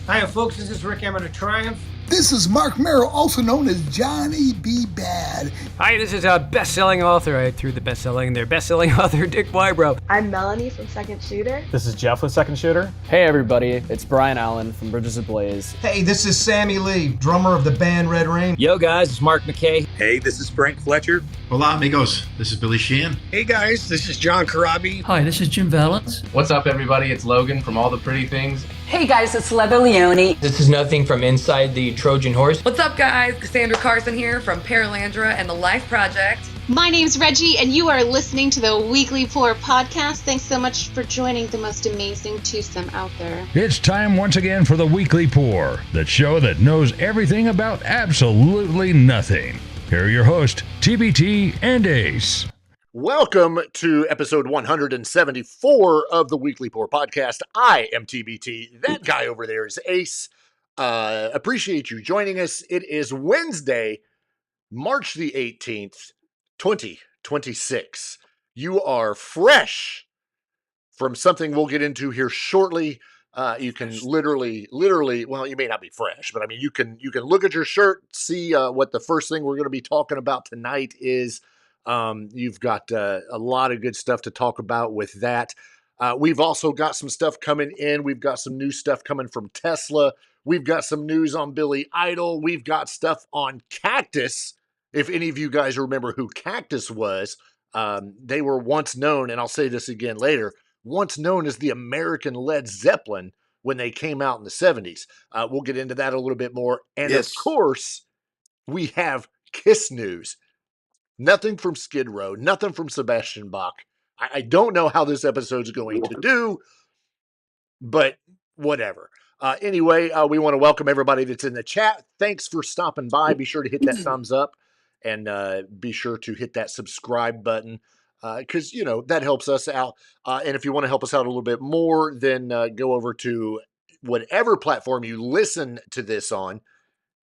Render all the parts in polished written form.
Hiya, folks. This is Rick Emmett of Triumph. This is Mark Merrill, also known as Johnny B. Bad. Hi, this is a best-selling author. I threw the best-selling in there. Best-selling author Dick Wybrow. I'm Melanie from Second Shooter. This is Jeff with Second Shooter. Hey everybody, it's Brian Allen from Bridges of Blaze. Hey, this is Sammy Lee, drummer of the band Red Rain. Yo guys, it's Mark McKay. Hey, this is Frank Fletcher. Hola amigos, this is Billy Sheehan. Hey guys, this is John Karabi. Hi, this is Jim Valance. What's up everybody, it's Logan from All the Pretty Things. Hey guys, it's Lebo Leone. This is Nothing from Inside the Trojan Horse. What's up guys, Cassandra Carson here from Paralandra and the Life Project. My name's Reggie, and you are listening to the Weekly Pour podcast. Thanks so much for joining the most amazing twosome out there. It's time once again for the Weekly Pour, the show that knows everything about absolutely nothing. Here are your hosts, TbT and Ace. Welcome to episode 174 of the Weekly Pour podcast. I am TbT. That guy over there is Ace. Appreciate you joining us. It is Wednesday, March the 18th. 2026. You are fresh from something we'll get into here shortly. You can literally, well, you may not be fresh, but I mean, you can look at your shirt, see what the first thing we're going to be talking about tonight is. You've got a lot of good stuff to talk about with that. We've also got some stuff coming in. We've got some new stuff coming from Tesla. We've got some news on Billy Idol. We've got stuff on Cactus. If any of you guys remember who Cactus was, they were once known, and I'll say this again later, once known as the American Led Zeppelin when they came out in the 70s. We'll get into that a little bit more. And yes, of course, we have Kiss news. Nothing from Skid Row, nothing from Sebastian Bach. I don't know how this episode's going to do, but whatever. Anyway, we want to welcome everybody that's in the chat. Thanks for stopping by. Be sure to hit that thumbs up. And be sure to hit that subscribe button because, you know, that helps us out. And if you want to help us out a little bit more, then go over to whatever platform you listen to this on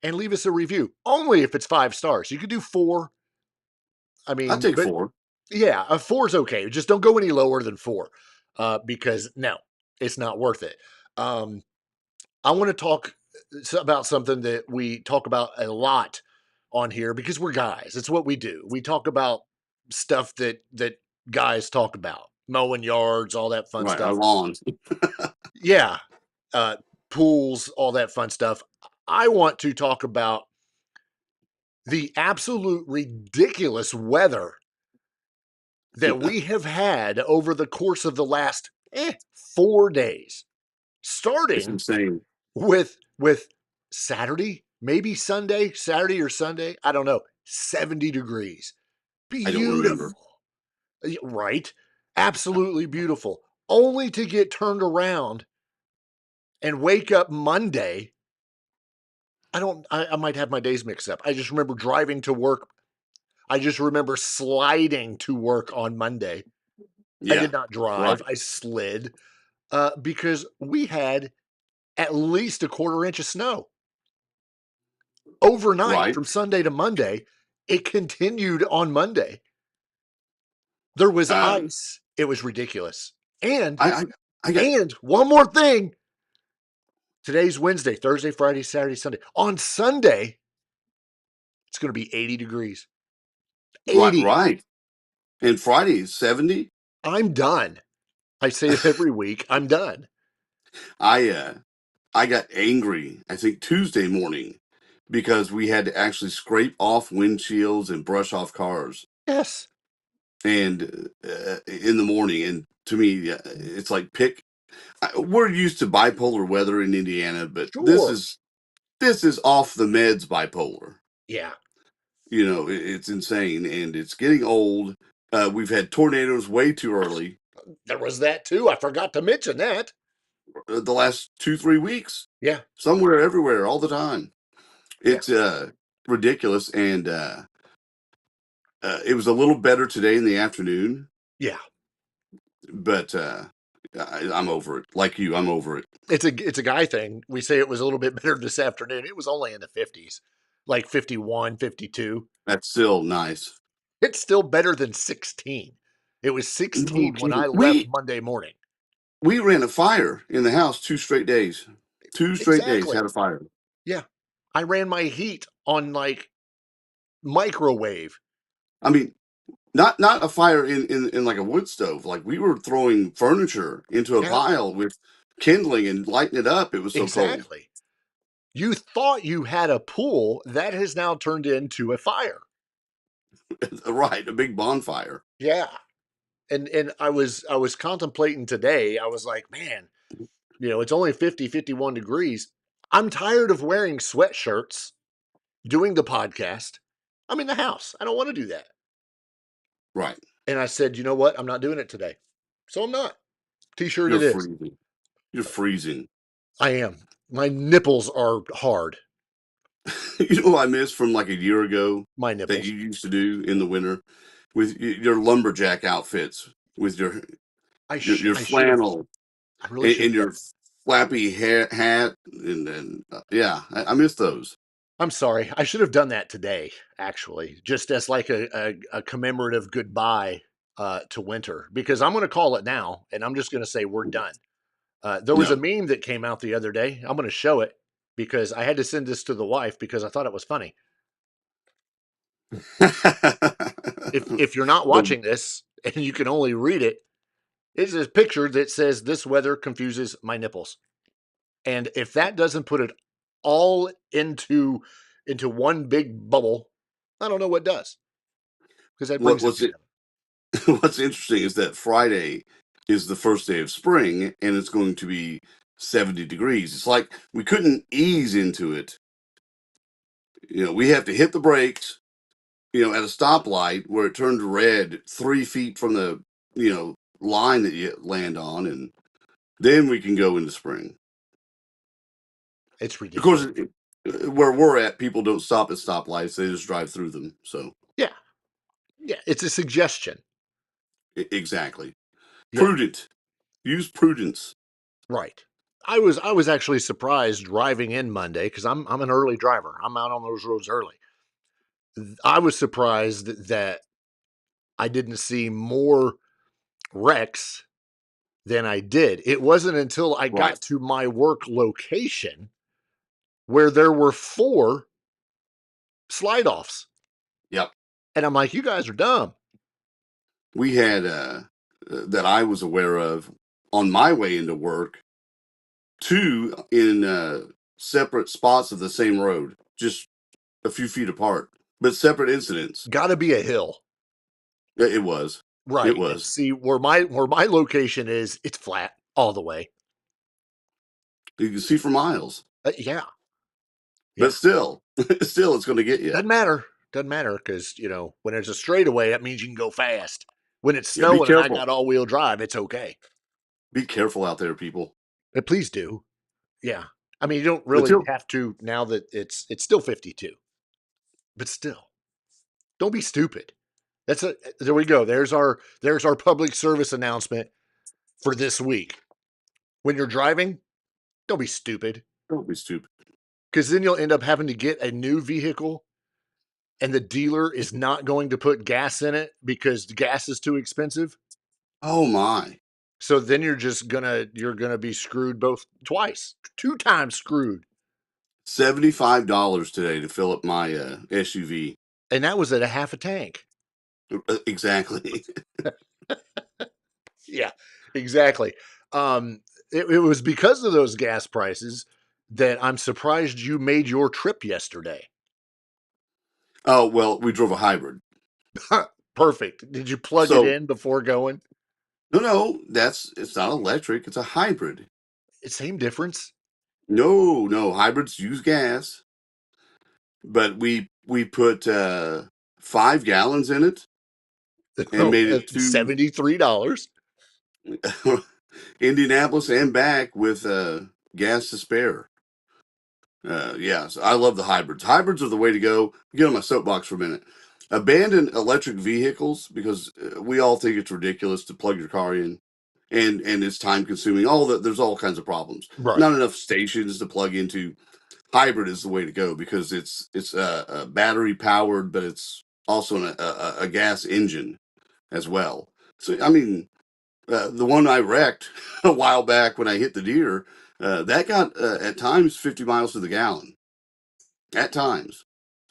and leave us a review. Only if it's 5 stars. You could do 4. I mean, I'll take 4. Yeah, a 4 is okay. Just don't go any lower than 4 because, no, it's not worth it. I want to talk about something that we talk about a lot on here because we're guys. It's what we do. We talk about stuff that guys talk about. Mowing yards, all that fun stuff. Our lawns. Yeah. Pools, all that fun stuff. I want to talk about the absolute ridiculous weather that we have had over the course of the last 4 days. Starting with Saturday, maybe Saturday or Sunday. I don't know. 70 degrees. Beautiful. Right? Absolutely beautiful. Only to get turned around and wake up Monday. I might have my days mixed up. I just remember driving to work. I just remember sliding to work on Monday. Yeah, I did not drive. Right. I slid because we had at least a 1/4 inch of snow. Overnight, from Sunday to Monday, it continued on Monday. There was ice. It was ridiculous. And and one more thing. Today's Wednesday, Thursday, Friday, Saturday, Sunday. On Sunday, it's going to be 80 degrees. 80. Right. And Friday is 70. I'm done. I say it every week. I'm done. I got angry, I think Tuesday morning, because we had to actually scrape off windshields and brush off cars. Yes. And in the morning, and to me, it's like we're used to bipolar weather in Indiana, but sure. this is off the meds bipolar. Yeah. You know, it's insane, and it's getting old. We've had tornadoes way too early. There was that too. I forgot to mention that. The last 2-3 weeks. Yeah. Somewhere, everywhere, all the time. It's ridiculous. And it was a little better today in the afternoon. Yeah. But I'm over it. Like you, I'm over it. It's a guy thing. We say it was a little bit better this afternoon. It was only in the 50s, like 51, 52. That's still nice. It's still better than 16. It was 16 when I left Monday morning. We ran a fire in the house 2 straight days. 2 straight days had a fire. Yeah. I ran my heat on like microwave. I mean, not a fire in like a wood stove. Like we were throwing furniture into a pile with kindling and lighting it up. It was so cold. Exactly. You thought you had a pool that has now turned into a fire. Right, a big bonfire. Yeah. And I was contemplating today. I was like, man, it's only 50, 51 degrees. I'm tired of wearing sweatshirts, doing the podcast. I'm in the house. I don't want to do that. Right. And I said, you know what? I'm not doing it today. So I'm not. T-shirt You're it freezing. is. You're freezing. I am. My nipples are hard. You know what I miss from like a year ago? My nipples. That you used to do in the winter with your lumberjack outfits, with your flannel and your flappy hat, and yeah, I miss those. I'm sorry. I should have done that today, actually, just as like a commemorative goodbye to winter, because I'm going to call it now, and I'm just going to say we're done. There was a meme that came out the other day. I'm going to show it because I had to send this to the wife because I thought it was funny. If you're not watching this and you can only read it, it's a picture that says this weather confuses my nipples. And if that doesn't put it all into one big bubble, I don't know what does. Because that brings what's interesting is that Friday is the first day of spring and it's going to be 70 degrees. It's like we couldn't ease into it. We have to hit the brakes, at a stoplight where it turned red 3 feet from the, line that you land on, and then we can go into spring. It's ridiculous. Of course, where we're at, people don't stop at stoplights; they just drive through them. So yeah, it's a suggestion. Exactly. Yeah. Prudent. Use prudence. Right. I was actually surprised driving in Monday because I'm an early driver. I'm out on those roads early. I was surprised that I didn't see more wrecks than I did. It wasn't until I got to my work location where there were 4 slide offs. Yep. And I'm like, you guys are dumb. We had that I was aware of on my way into work, 2 in separate spots of the same road, just a few feet apart, but separate incidents. Got to be a hill. It was. Right. It was. And see where my location is, it's flat all the way. You can see for miles. Yeah. But still it's going to get you. Doesn't matter because, when it's a straightaway, that means you can go fast. When it's snowing and I got all-wheel drive, it's okay. Be careful out there, people. Please do. Yeah. I mean, you don't really have to now that it's still 52. But still, don't be stupid. There we go. There's our public service announcement for this week. When you're driving, don't be stupid. Don't be stupid. Because then you'll end up having to get a new vehicle and the dealer is not going to put gas in it because the gas is too expensive. Oh my. So then you're gonna be screwed twice, 2 times screwed. $75 today to fill up my SUV. And that was at a half a tank. Exactly. Yeah, exactly. It was because of those gas prices that I'm surprised you made your trip yesterday. Oh, well, we drove a hybrid. Perfect. Did you plug it in before going? No, it's not electric. It's a hybrid. Same difference? No. Hybrids use gas. But we put 5 gallons in it and made it to $73. Indianapolis and back with gas to spare. So I love the hybrids. Hybrids are the way to go. Get on my soapbox for a minute. Abandon electric vehicles because we all think it's ridiculous to plug your car in, and it's time consuming. There's all kinds of problems. Right. Not enough stations to plug into. Hybrid is the way to go because it's battery powered, but it's also a gas engine as well. So I mean, the one I wrecked a while back when I hit the deer, That got at times 50 miles to the gallon. At times,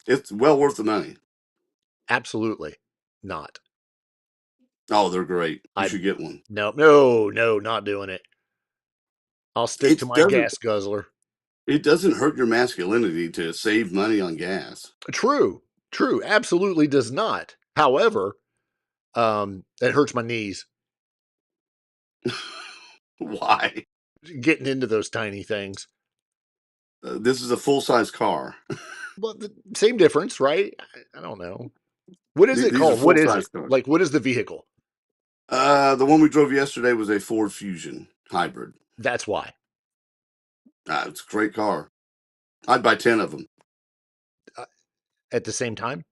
it's well worth the money. Absolutely not. Oh, they're great. You should get one. No, not doing it. I'll stick to It my doesn't. gas guzzler. It doesn't hurt your masculinity to save money on gas. True, absolutely does not. However, it hurts my knees. Why? Getting into those tiny things. This is a full-size car. Well, the same difference, right? I don't know. What is it These are called? What is it? full-size cars. Like, what is the vehicle? The one we drove yesterday was a Ford Fusion hybrid. That's why. It's a great car. I'd buy 10 of them. At the same time?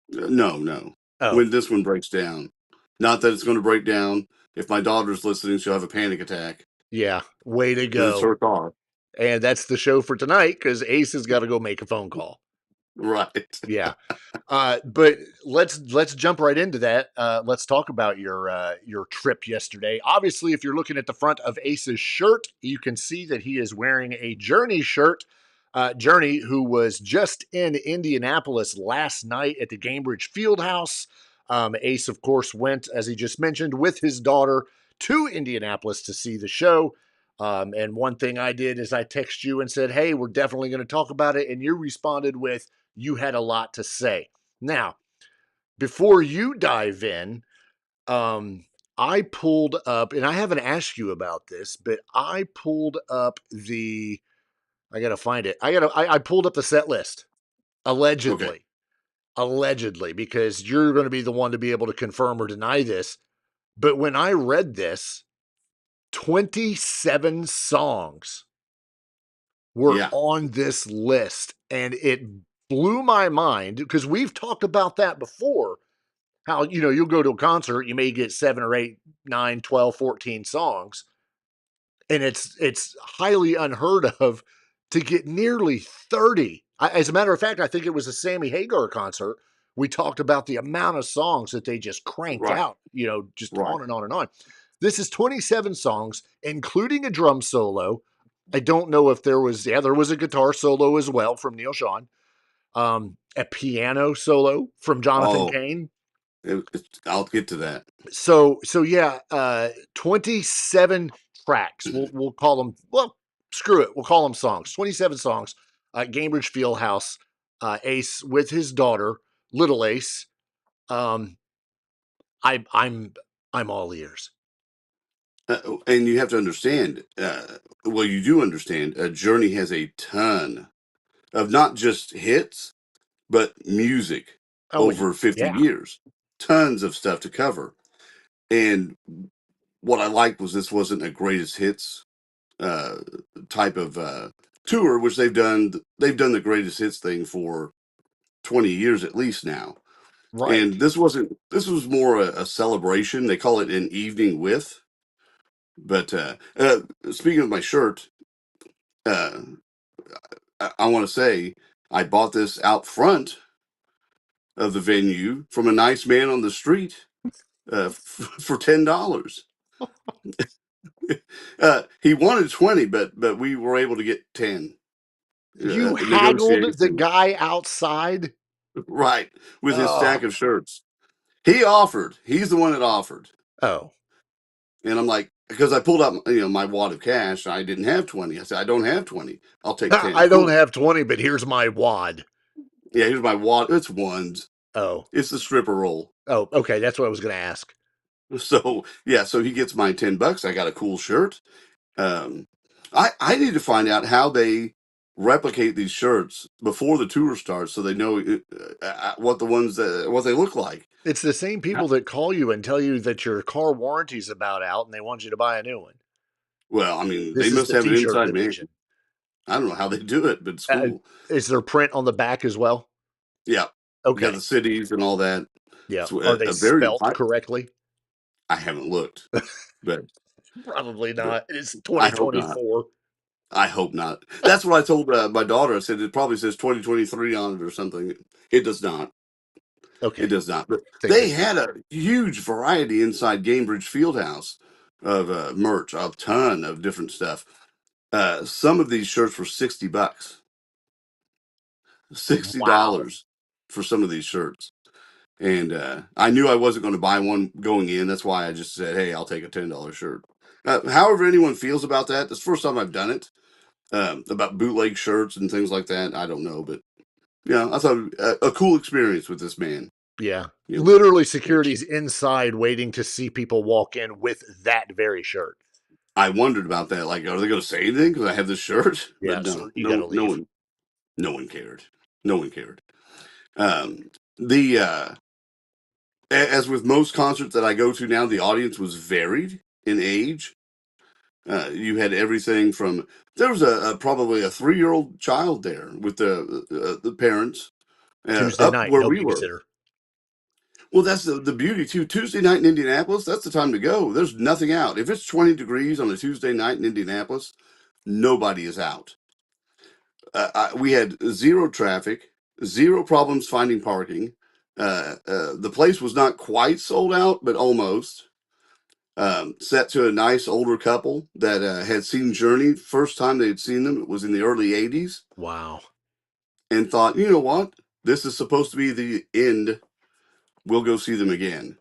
No. Oh. When this one breaks down. Not that it's going to break down. If my daughter's listening, she'll have a panic attack. Yeah, way to go. It's her car. And that's the show for tonight because Ace has got to go make a phone call. Right. Yeah. But let's jump right into that. Let's talk about your trip yesterday. Obviously, if you're looking at the front of Ace's shirt, you can see that he is wearing a Journey shirt. Journey, who was just in Indianapolis last night at the Gainbridge Fieldhouse. Ace, of course, went, as he just mentioned, with his daughter to Indianapolis to see the show. And one thing I did is I texted you and said, hey, we're definitely going to talk about it. And you responded with, you had a lot to say. Now, before you dive in, I pulled up, and I haven't asked you about this, but I pulled up I got to find it. I pulled up the set list, allegedly. Okay. Allegedly, because you're going to be the one to be able to confirm or deny this. But when I read this, 27 songs were on this list, and it blew my mind because we've talked about that before. How, you'll go to a concert, you may get 7 or 8, 9, 12, 14 songs. And it's highly unheard of to get nearly 30. As a matter of fact, I think it was a Sammy Hagar concert. We talked about the amount of songs that they just cranked out, just on and on and on. This is 27 songs, including a drum solo. I don't know if there was a guitar solo as well from Neil Sean. A piano solo from Jonathan Cain. I'll get to that. So yeah, 27 tracks. We'll call them. Well, screw it. We'll call them songs. 27 songs. Gainbridge Fieldhouse. Ace with his daughter, Little Ace. I'm all ears. And you have to understand. Well, you do understand. Journey has a ton of not just hits, but music over 50 years. Tons of stuff to cover. And what I liked was this wasn't a greatest hits type of tour, which they've done the greatest hits thing for 20 years at least now. Right. And this was more a celebration. They call it an evening with. But speaking of my shirt, I want to say I bought this out front of the venue from a nice man on the street for $10. He wanted 20, but we were able to get 10. You haggled the guy outside? Right, with his stack of shirts. He offered. He's the one that offered. Oh. And I'm like, because I pulled out my wad of cash. I didn't have 20. I said, I don't have 20. I'll take 10. I don't have 20, but here's my wad. Yeah, here's my wad. It's ones. Oh. It's the stripper roll. Oh, okay. That's what I was going to ask. So, yeah, so he gets my $10. I got a cool shirt. I need to find out how they replicate these shirts before the tour starts so they know what they look like. It's the same people that call you and tell you that your car warranty's about out and they want you to buy a new one. Well, I mean, they must have an inside man. I don't know how they do it, but it's cool. Is there print on the back as well? Yeah. Okay. You got the cities and all that. Yeah. Are they spelled correctly? I haven't looked, but probably not. It's 2024. I hope not. That's what I told my daughter. I said it probably says 2023 on it or something. It does not. Okay. It does not. But they had a huge variety inside Gainbridge Fieldhouse of merch, a ton of different stuff. Some of these shirts were $60. $60 Wow. for some of these shirts. And I knew I wasn't going to buy one going in. That's why I just said, hey, I'll take a $10 shirt. However anyone feels about that, it's the first time I've done it. About bootleg shirts and things like that, I don't know. But, yeah, I thought a cool experience with this man. Yeah. You know, Literally security's inside waiting to see people walk in with that very shirt. I wondered about that. Like, are they going to say anything because I have this shirt? Yeah, But so you gotta leave. no one cared. No one cared. The as with most concerts that I go to now, the audience was varied in age. You had everything from there was probably a 3-year-old child there with the parents Tuesday up night, where no we were. babysitter. Well, that's the beauty too. Tuesday night in Indianapolis, that's the time to go. There's nothing out. If it's 20 degrees on a Tuesday night in Indianapolis, nobody is out. We had zero traffic, zero problems finding parking. The place was not quite sold out, but almost. Set to a nice older couple that had seen Journey. First time they had seen them, it was in the early 80s. Wow. And thought, you know what? This is supposed to be the end. We'll go see them again.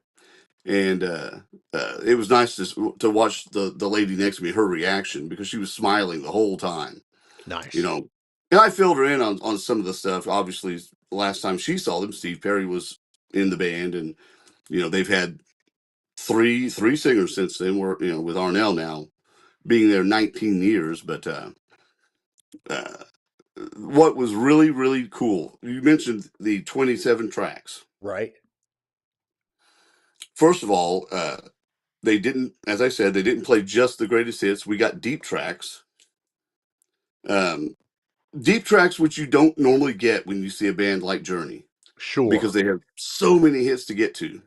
And it was nice to watch the lady next to me, her reaction, because she was smiling the whole time. Nice. You know, and I filled her in on some of the stuff. Obviously, the last time she saw them, Steve Perry was in the band, and you know they've had three singers since then. We're with Arnell now being there 19 years. But what was really, really cool, you mentioned the 27 tracks. Right. First of all, they didn't, as I said, they didn't play just the greatest hits. We got deep tracks. Deep tracks, which you don't normally get when you see a band like Journey. Sure. Because they have so many hits to get to.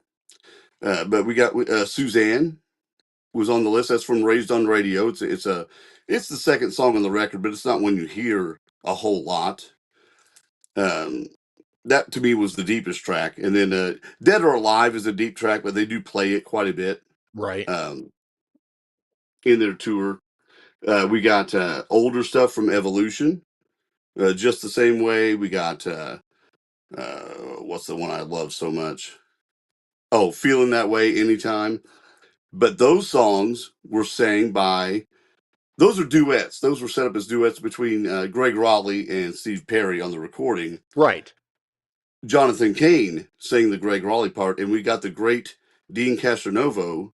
But we got Suzanne was on the list. That's from Raised on Radio. It's the second song on the record, but it's not one you hear a whole lot. That to me was the deepest track. And then Dead or Alive is a deep track, but they do play it quite a bit. Right. In their tour. We got older stuff from Evolution. Just the same way. We got what's the one I love so much? Oh, Feeling That Way Anytime. But those songs were sang by, those are duets. Those were set up as duets between Greg Raleigh and Steve Perry on the recording. Right. Jonathan Cain sang the Greg Raleigh part, and we got the great Dean Castronovo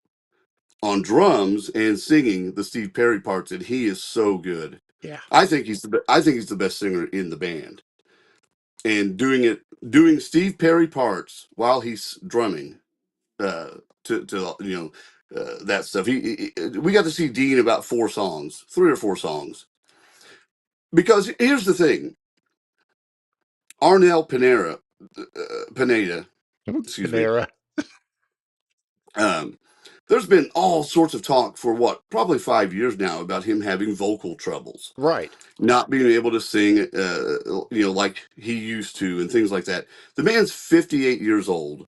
on drums and singing the Steve Perry parts, and he is so good. Yeah. I think he's the best singer in the band. And doing Steve Perry parts while he's drumming, to that stuff. We got to see Dean about 3 or 4 songs. Because here's the thing, Arnell Pineda, excuse Panera. me. There's been all sorts of talk for probably 5 years now about him having vocal troubles, Right? Not being able to sing, like he used to, and things like that. The man's 58 years old,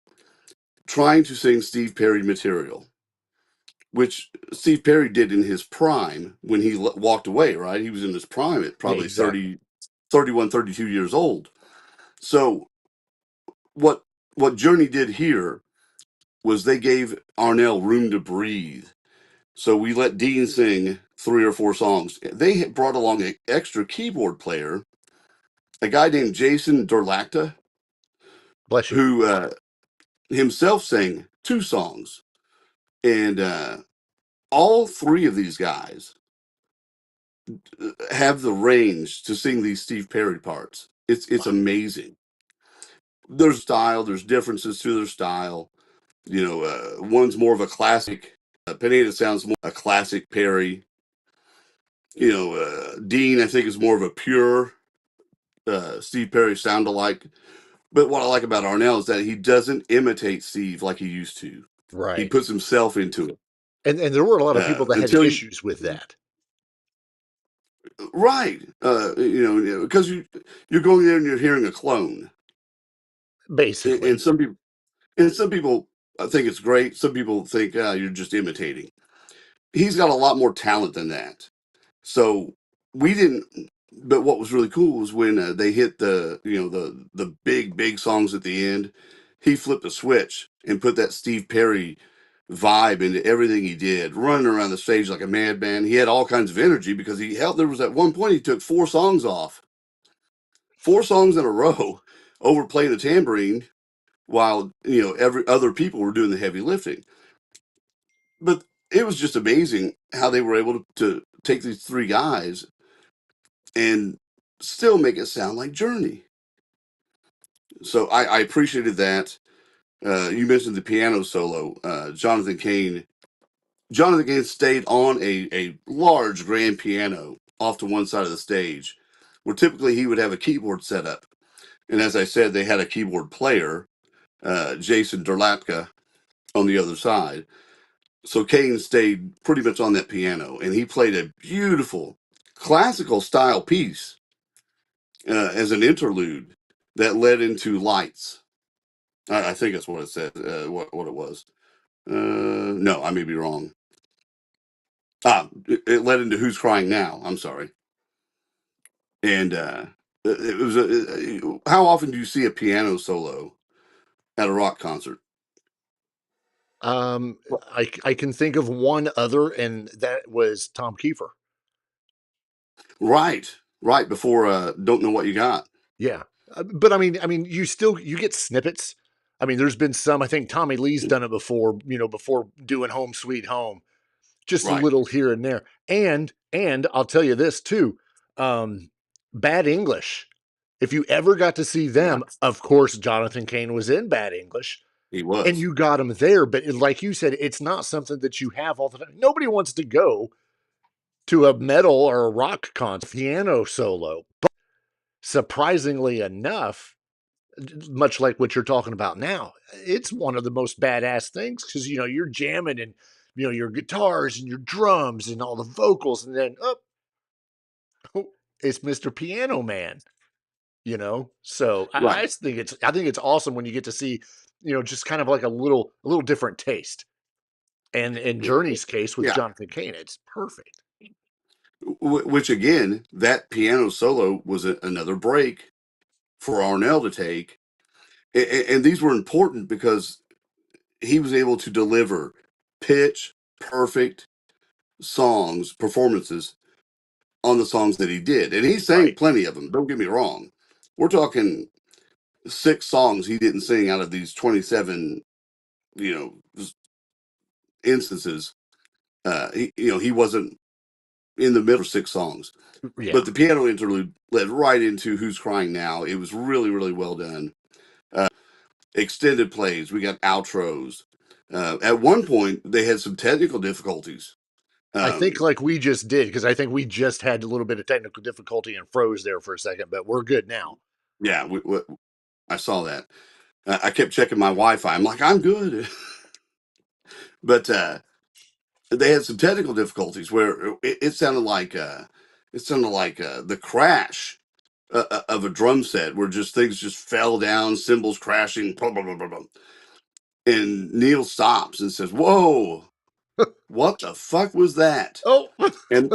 trying to sing Steve Perry material, which Steve Perry did in his prime when he walked away, right? He was in his prime at probably 30, 31, 32 years old. So what Journey did here was they gave Arnell room to breathe. So we let Dean sing 3 or 4 songs. They had brought along an extra keyboard player, a guy named Jason Durlacta, bless you, who himself sang 2 songs. And all 3 of these guys have the range to sing these Steve Perry parts. It's amazing. There's differences to their style. One's more of a classic. Pineda sounds more a classic Perry. Dean, I think, is more of a pure Steve Perry sound-alike. But what I like about Arnell is that he doesn't imitate Steve like he used to. Right. He puts himself into it. And there were a lot of people that had issues with that. Right. Because you're going there and you're hearing a clone. Basically. And some people think it's great. Some people think you're just imitating. He's got a lot more talent than that. So we didn't. But what was really cool was when they hit the big songs at the end. He flipped a switch and put that Steve Perry vibe into everything he did, running around the stage like a madman. He had all kinds of energy because there was at one point he took 4 songs off, 4 songs in a row, over playing the tambourine while every other people were doing the heavy lifting. But it was just amazing how they were able to take these 3 guys and still make it sound like Journey. So I appreciated that. You mentioned the piano solo. Jonathan Cain stayed on a large grand piano off to one side of the stage, where typically he would have a keyboard set up. And as I said, they had a keyboard player, Jason Derlapka, on the other side. So Cain stayed pretty much on that piano, and he played a beautiful classical style piece as an interlude that led into Lights. I think that's what it said, what it was. No, I may be wrong. It led into Who's Crying Now. I'm sorry. And it was how often do you see a piano solo at a rock concert? I can think of one other, and that was Tom Kiefer. Right before Don't Know What You Got. Yeah, but I mean, you get snippets. I mean, there's been some. I think Tommy Lee's done it before. Before doing Home Sweet Home, just a little here and there. And I'll tell you this too, Bad English. If you ever got to see them, of course, Jonathan Cain was in Bad English. He was. And you got him there. But like you said, it's not something that you have all the time. Nobody wants to go to a metal or a rock concert piano solo. But surprisingly enough, much like what you're talking about now, it's one of the most badass things because, you're jamming and, your guitars and your drums and all the vocals. And then, it's Mr. Piano Man. So I think it's awesome when you get to see, just kind of like a little different taste. And in Journey's case with Jonathan Cain, it's perfect. Which again, that piano solo was another break for Arnell to take, and these were important because he was able to deliver pitch perfect performances on the songs that he did, and he sang plenty of them. Don't get me wrong. We're talking 6 songs he didn't sing out of these 27, instances. He wasn't in the middle of 6 songs. Yeah. But the piano interlude led right into Who's Crying Now. It was really, really well done. Extended plays. We got outros. At one point, they had some technical difficulties. I think like we just did, because I think we just had a little bit of technical difficulty and froze there for a second, but we're good now. Yeah, I saw that. I kept checking my Wi-Fi. I'm like, I'm good. But they had some technical difficulties where it sounded like the crash of a drum set where things just fell down, cymbals crashing, blah, blah, blah, blah, blah. And Neil stops and says, "Whoa, what the fuck was that?" Oh, and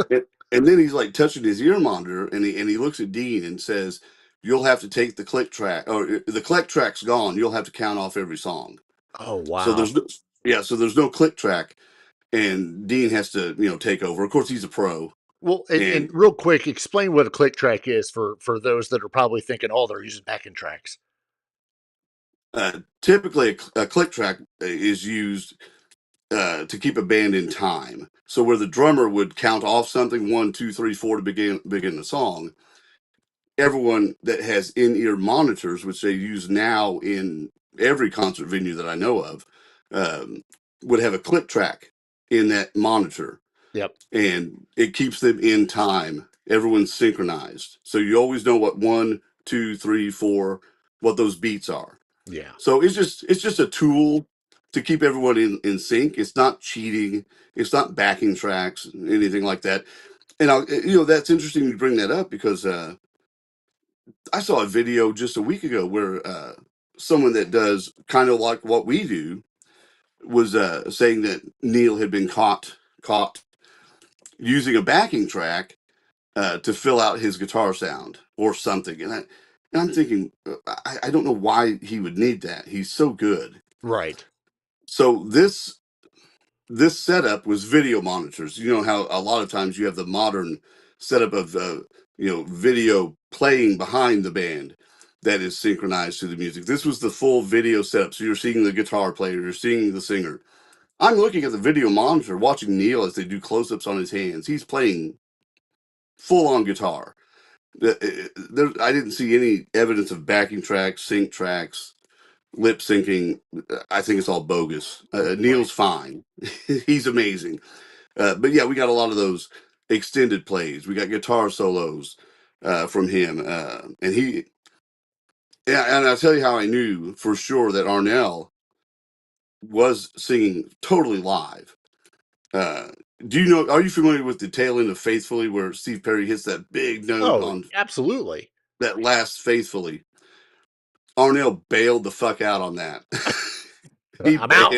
then he's like touching his ear monitor, and he looks at Dean and says, "You'll have to take the click track, or the click track's gone. You'll have to count off every song." Oh wow! So there's no click track. And Dean has to, take over. Of course, he's a pro. Well, and real quick, explain what a click track is for those that are probably thinking, oh, they're using backing tracks. Typically, a click track is used to keep a band in time. So where the drummer would count off something, 1, 2, 3, 4 to begin the song. Everyone that has in-ear monitors, which they use now in every concert venue that I know of, would have a click track in that monitor. Yep. And it keeps them in time. Everyone's synchronized. So you always know what 1, 2, 3, 4, what those beats are. Yeah. So it's just a tool to keep everyone in sync. It's not cheating. It's not backing tracks, anything like that. And that's interesting you bring that up because I saw a video just a week ago where someone that does kind of like what we do was saying that Neil had been caught using a backing track to fill out his guitar sound or something. And I'm thinking, I don't know why he would need that. He's so good. Right. So this setup was video monitors. You know how a lot of times you have the modern setup of video playing behind the band that is synchronized to the music. This was the full video setup. So you're seeing the guitar player, you're seeing the singer. I'm looking at the video monitor, watching Neil as they do close-ups on his hands. He's playing full-on guitar. I didn't see any evidence of backing tracks, sync tracks, lip syncing. I think it's all bogus. Neil's fine. He's amazing. But yeah, we got a lot of those extended plays. We got guitar solos from him. And I'll tell you how I knew for sure that Arnell was singing totally live. Are you familiar with the tail end of Faithfully where Steve Perry hits that big note on absolutely that last Faithfully? Arnell bailed the fuck out on that. I'm out.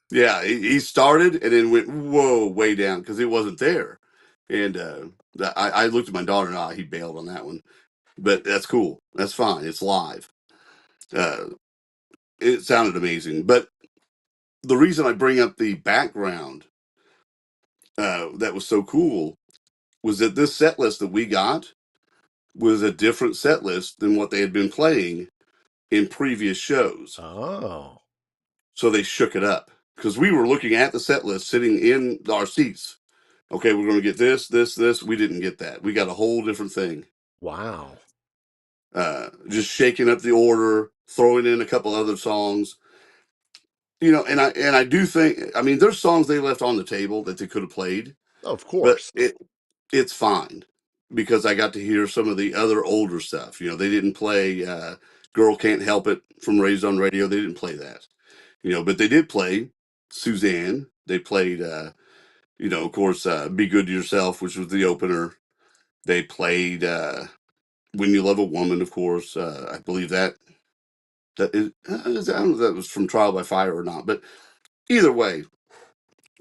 Yeah, he started and then went way down because it wasn't there. And I looked at my daughter and he bailed on that one. But that's cool. That's fine. It's live. It sounded amazing. But the reason I bring up the background that was so cool was that this set list that we got was a different set list than what they had been playing in previous shows. Oh. So they shook it up because we were looking at the set list sitting in our seats. Okay, we're going to get this. We didn't get that. We got a whole different thing. Wow. Just shaking up the order, throwing in a couple other songs. And I do think, there's songs they left on the table that they could have played. Of course. But it's fine because I got to hear some of the other older stuff. They didn't play Girl Can't Help It from Raised on Radio. They didn't play that. But they did play Suzanne. They played, of course, Be Good to Yourself, which was the opener. They played When You Love a Woman, of course. I believe that is, I don't know if that was from Trial by Fire or not. But either way,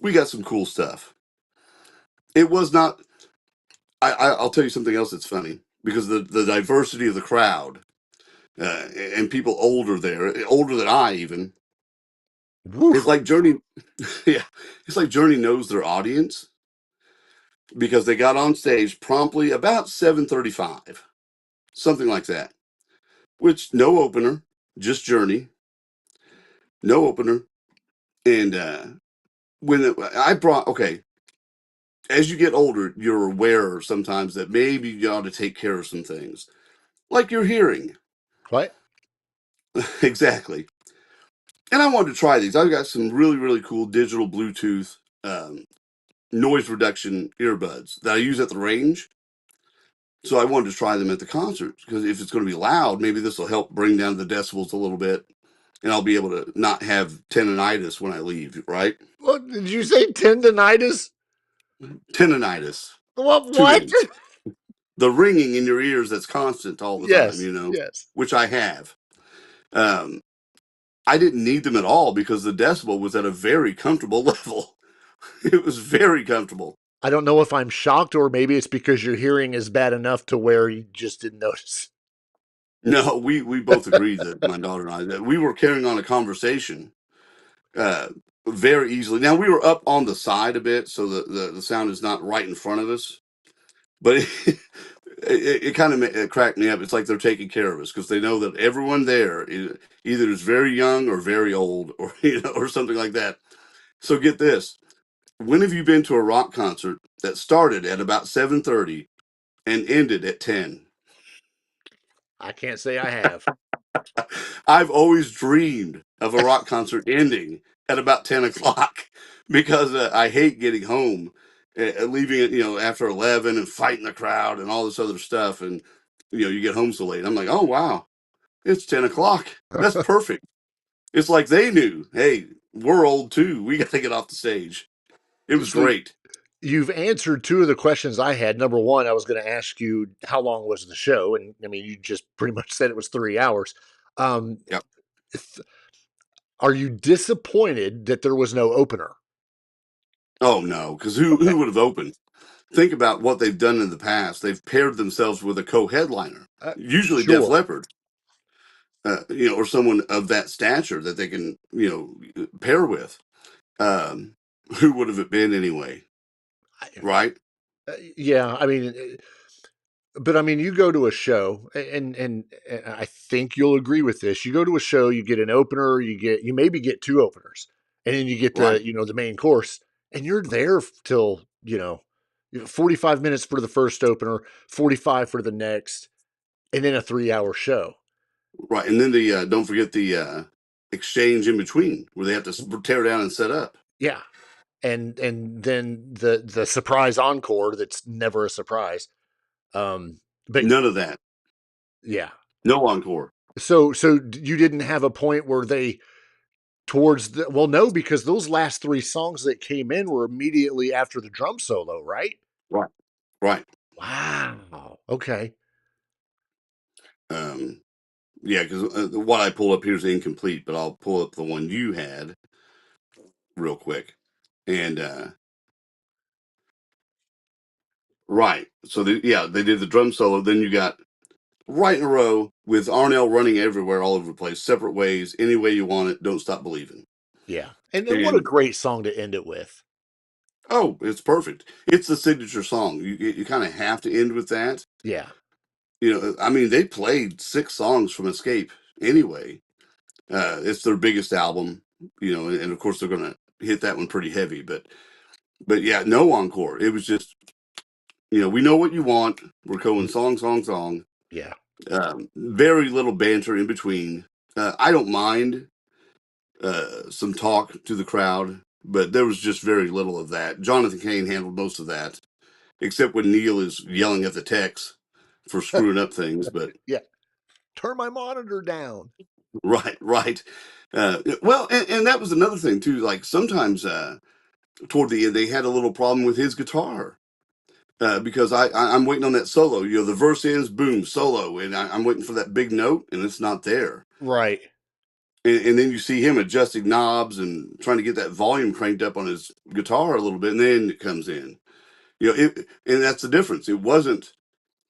we got some cool stuff. It was not... I'll tell you something else that's funny. Because the diversity of the crowd and people older than I even... It's like Journey, it's like Journey knows their audience because they got on stage promptly about 7:35, something like that. Which no opener, just Journey, no opener, and as you get older, you're aware sometimes that maybe you ought to take care of some things, like your hearing. What? Exactly. And I wanted to try these. I've got some really, really cool digital Bluetooth noise reduction earbuds that I use at the range. So I wanted to try them at the concert because if it's going to be loud, maybe this will help bring down the decibels a little bit and I'll be able to not have tendonitis when I leave, right? What did you say? Tendonitis? Tendonitis. What? The ringing in your ears that's constant all the time, Yes. Which I have. I didn't need them at all because the decibel was at a very comfortable level. It was very comfortable. I don't know if I'm shocked or maybe it's because your hearing is bad enough to where you just didn't notice. No, we both agreed that my daughter and I that we were carrying on a conversation very easily. Now we were up on the side a bit, so the sound is not right in front of us. But it kind of cracked me up. It's like they're taking care of us because they know that everyone there either is very young or very old or or something like that. So get this. When have you been to a rock concert that started at about 7:30 and ended at 10? I can't say I have. I've always dreamed of a rock concert ending at about 10 o'clock because I hate getting home, leaving it, after 11 and fighting the crowd and all this other stuff. And, you get home so late. I'm like, oh, wow, it's 10 o'clock. That's perfect. It's like they knew, hey, we're old too. We got to get off the stage. It was great. You've answered two of the questions I had. Number one, I was going to ask you how long was the show, and you just pretty much said it was 3 hours. Yep. Are you disappointed that there was no opener? Oh no, because who would have opened? think about what they've done in the past. They've paired themselves with a co-headliner, usually Def Sure. Leppard, or someone of that stature that they can, pair with. Who would have it been anyway? Right? Yeah, I mean, but I mean, you go to a show, and I think you'll agree with this. You go to a show, you get an opener, you maybe get two openers, and then you get Right. the main course, and you're there till 45 minutes for the first opener, 45 for the next, and then a 3-hour show. Right, and then the don't forget the exchange in between where they have to tear down and set up. Yeah, and then the surprise encore that's never a surprise. But None of that. Yeah, no encore. So you didn't have a point where they no, because those last 3 songs that came in were immediately after the drum solo, right? Right. Wow. Okay. Yeah, because what I pulled up here is incomplete, but I'll pull up the one you had real quick. And right, so they did the drum solo. Then you got right in a row with Arnell running everywhere, all over the place, separate ways, any way you want it. Don't stop believing. Yeah, and then what a great song to end it with. Oh, it's perfect. It's the signature song. You kind of have to end with that. Yeah. I mean, they played 6 songs from Escape anyway. It's their biggest album, and of course they're going to hit that one pretty heavy. But yeah, no encore. It was just, we know what you want. We're going song, song, song. Yeah. Very little banter in between. I don't mind some talk to the crowd, but there was just very little of that. Jonathan Cain handled most of that, except when Neil is yelling at the techs for screwing up things. But yeah, turn my monitor down. Right. Well, and that was another thing too. Like sometimes toward the end, they had a little problem with his guitar because I'm waiting on that solo. The verse ends, boom, solo, and I'm waiting for that big note, and it's not there. Right. And then you see him adjusting knobs and trying to get that volume cranked up on his guitar a little bit, and then it comes in. And that's the difference. It wasn't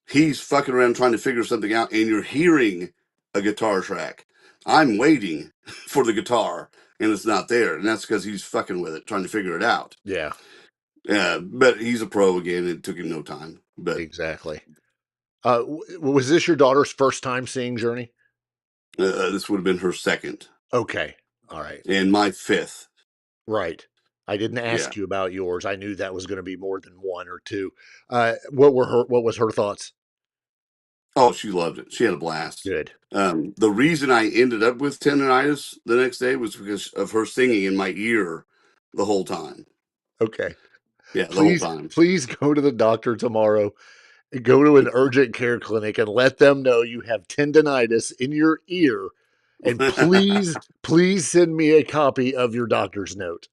he's fucking around trying to figure something out, and you're hearing a guitar track. I'm waiting for the guitar, and it's not there, and that's because he's fucking with it, trying to figure it out. Yeah. But he's a pro again. It took him no time. But exactly. Was this your daughter's first time seeing Journey? This would have been her second. Okay. All right. And my 5th. Right. I didn't ask you about yours. I knew that was going to be more than 1 or 2. What was her thoughts? Oh, she loved it. She had a blast. Good. The reason I ended up with tendonitis the next day was because of her singing in my ear the whole time. Okay. Yeah, the whole time. Please go to the doctor tomorrow. Go to an urgent care clinic and let them know you have tendonitis in your ear. And please send me a copy of your doctor's note.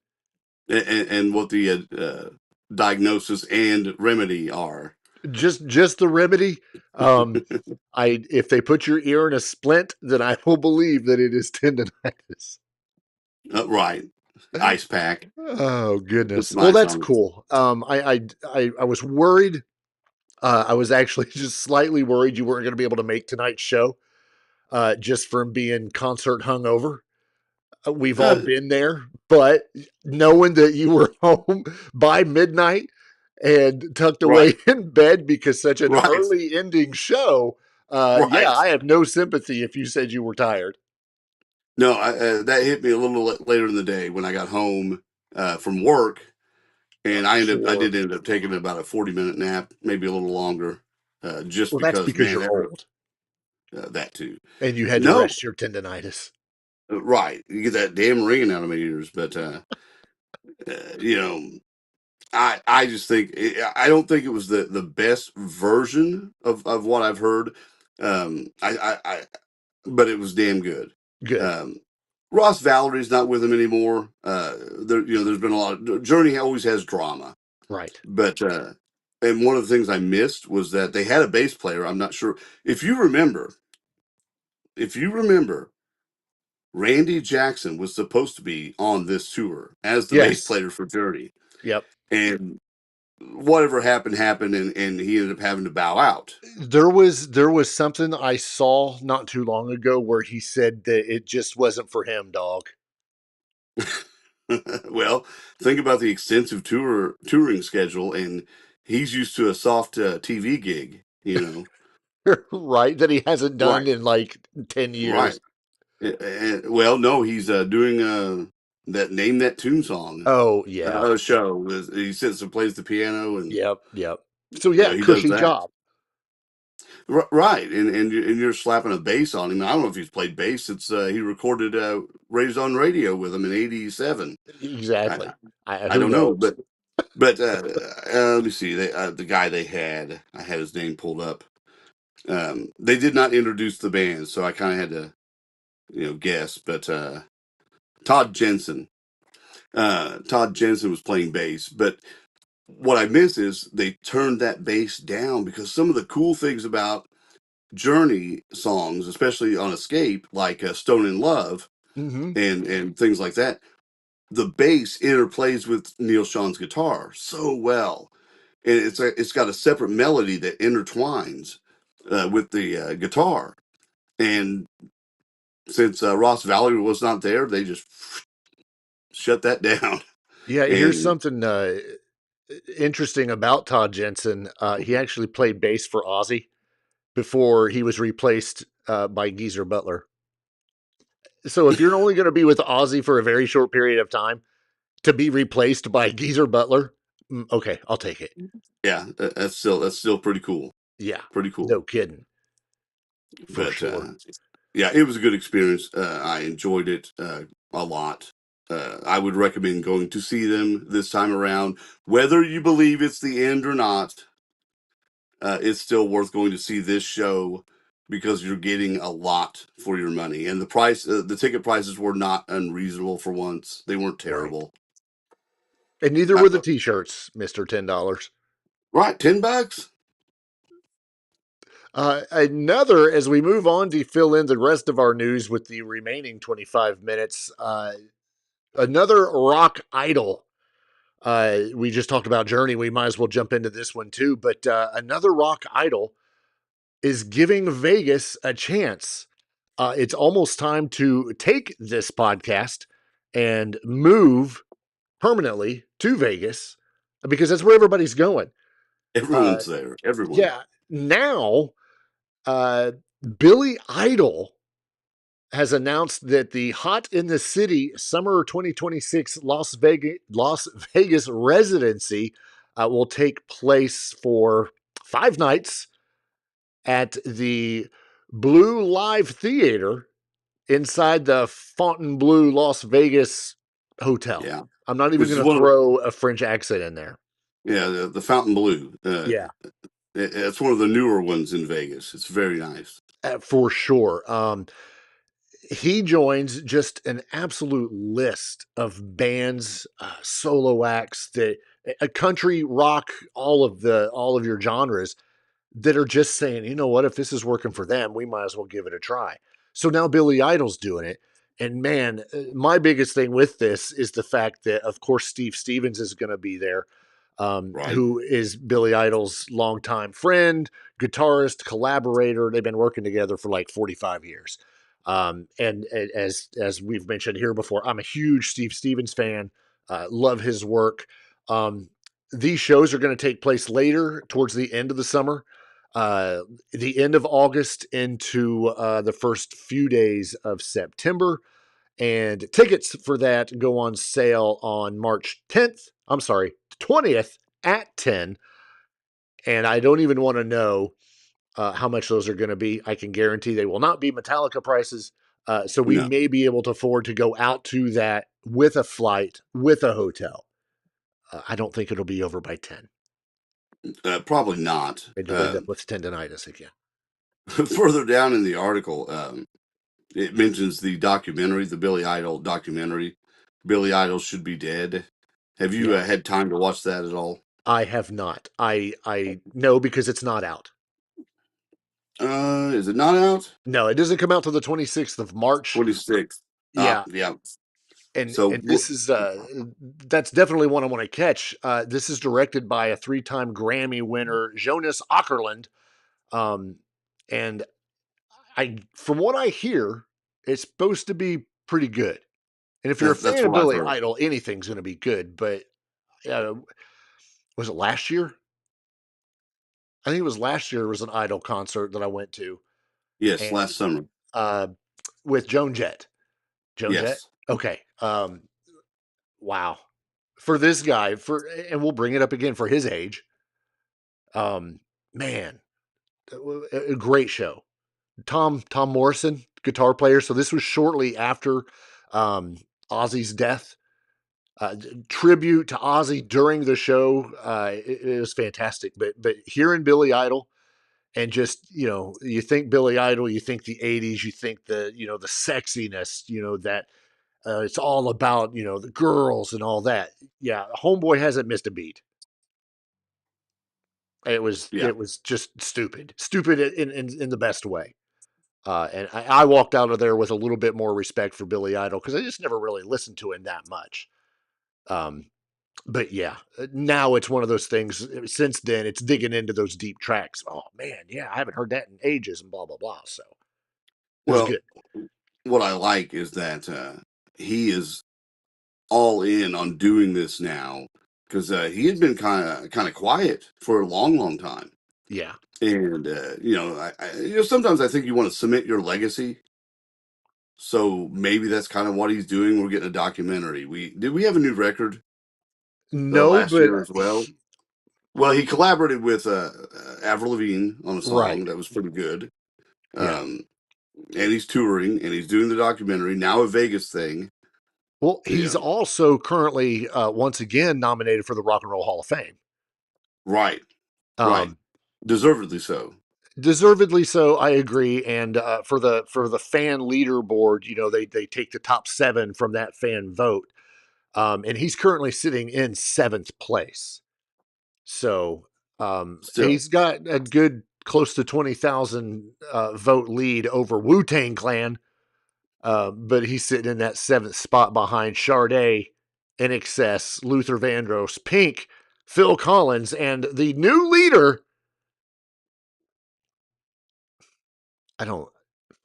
And what the diagnosis and remedy are. Just the remedy. If they put your ear in a splint, then I will believe that it is tendonitis. Right. Ice pack. Oh goodness. Well, that's cool. I was worried. I was actually just slightly worried you weren't going to be able to make tonight's show, just from being concert hungover. We've all been there, but knowing that you were home by midnight and tucked away in bed because such an early ending show, yeah, I have no sympathy if you said you were tired. No, that hit me a little later in the day when I got home from work, and I did end up taking about a 40-minute nap, maybe a little longer, just because. That's because you're old. That too, and you had to rest your tendonitis. Right, you get that damn ringing out of my ears, but I just think I don't think it was the best version of what I've heard. But it was damn good. Good. Ross Valerie's not with him anymore. There's been a lot of Journey always has drama, right? But and one of the things I missed was that they had a bass player. I'm not sure if you remember. Randy Jackson was supposed to be on this tour as the bass player for Journey. Yep. And whatever happened, and he ended up having to bow out. There was something I saw not too long ago where he said that it just wasn't for him, dog. Well, think about the extensive touring schedule, and he's used to a soft TV gig, Right, that he hasn't done Right. in like 10 years. Right. Well, no, he's doing that Name That Tune song. Oh, yeah. Show. He sits and plays the piano, and Yep. So yeah, he does cushy that. job. Right, and you're slapping a bass on him. I don't know if he's played bass. It's he recorded Raised on Radio with him in '87. Exactly. I don't know, but let me see. The guy they had, I had his name pulled up. They did not introduce the band, so I kind of had to, guess. But Todd Jensen. Todd Jensen was playing bass, but what I miss is they turned that bass down because some of the cool things about Journey songs, especially on Escape, like Stone in Love and things like that, the bass interplays with Neil Sean's guitar so well. And it's got a separate melody that intertwines with the guitar. And since Ross Valley was not there, they just shut that down. Yeah, here's something interesting about Todd Jensen. He actually played bass for Ozzy before he was replaced by Geezer Butler. So if you're only going to be with Ozzy for a very short period of time, to be replaced by Geezer Butler, okay, I'll take it. Yeah, that's still pretty cool. Yeah, pretty cool. No kidding. For sure. Yeah, it was a good experience. I enjoyed it a lot. I would recommend going to see them this time around, whether you believe it's the end or not. It's still worth going to see this show because you're getting a lot for your money, and the ticket prices were not unreasonable for once. They weren't terrible, and neither were the T-shirts, Mr. $10. Right, $10. Another, as we move on to fill in the rest of our news with the remaining 25 minutes, another rock idol. We just talked about Journey. We might as well jump into this one too. But another rock idol is giving Vegas a chance. It's almost time to take this podcast and move permanently to Vegas because that's where everybody's going. Everyone's there. Everyone. Yeah. Now, Billy Idol has announced that the Hot in the City Summer 2026 Las Vegas residency will take place for 5 nights at the Blue Live Theater inside the Fontainebleau Las Vegas Hotel. Yeah. I'm not even going to throw a French accent in there. Yeah, the Fontainebleau. Yeah. It's one of the newer ones in Vegas. It's very nice. For sure. He joins just an absolute list of bands, solo acts, that a country, rock, all of your genres that are just saying, you know what, if this is working for them, we might as well give it a try. So now Billy Idol's doing it. And man, my biggest thing with this is the fact that, of course, Steve Stevens is going to be there, who is Billy Idol's longtime friend, guitarist, collaborator. They've been working together for like 45 years. And as we've mentioned here before, I'm a huge Steve Stevens fan. Love his work. These shows are going to take place later towards the end of the summer, the end of August into the first few days of September. And tickets for that go on sale on March 20th at 10. And I don't even want to know how much those are going to be. I can guarantee they will not be Metallica prices. So we may be able to afford to go out to that with a flight, with a hotel. I don't think it'll be over by 10. Probably not. Maybe we'll end up with tendonitis again. Further down in the article, it mentions the documentary, the Billy Idol documentary. Billy Idol Should Be Dead. Have you had time to watch that at all? I have not. I know because it's not out. Is it not out? No, it doesn't come out till the 26th of March. 26th. Yeah. Yeah. And So this is that's definitely one I want to catch. This is directed by a 3-time Grammy winner, Jonas Åkerlund. And from what I hear, it's supposed to be pretty good. And if you're a that's fan of what I've Billy heard. Idol, anything's going to be good. But was it last year? I think it was last year. Was an Idol concert that I went to. Yes, And last summer. with Joan Jett. Joan Jett? Yes. Okay. Wow. For this guy, and we'll bring it up again for his age. Man, a great show. Tom Morrison, guitar player. So this was shortly after Ozzy's death. Tribute to Ozzy during the show. It was fantastic. But hearing Billy Idol, and just, you think Billy Idol, you think the 80s, you think the sexiness, that it's all about, the girls and all that. Yeah, Homeboy hasn't missed a beat. It was just stupid in the best way. And I walked out of there with a little bit more respect for Billy Idol because I just never really listened to him that much. But yeah, now it's one of those things. Since then, it's digging into those deep tracks. Oh man, yeah, I haven't heard that in ages, and blah blah blah. So it was Well, good. what I like is that he is all in on doing this now because he had been kind of quiet for a long time. Yeah, And sometimes I think you want to cement your legacy. So maybe that's kind of what he's doing. We're getting a documentary. Did we have a new record no, last but year as well? Well, he collaborated with Avril Lavigne on a right, song that was pretty good. yeah. And he's touring and he's doing the documentary now, a Vegas thing. Well, he's also currently once again nominated for the Rock and Roll Hall of Fame. Right, right, deservedly so. Deservedly so, I agree. And for the fan leaderboard, they take the top 7 from that fan vote, and he's currently sitting in 7th place. So Still, he's got a good close to 20,000 vote lead over Wu-Tang Clan, but he's sitting in that 7th spot behind Sade, NXS, Luther Vandross, Pink, Phil Collins, and the new leader.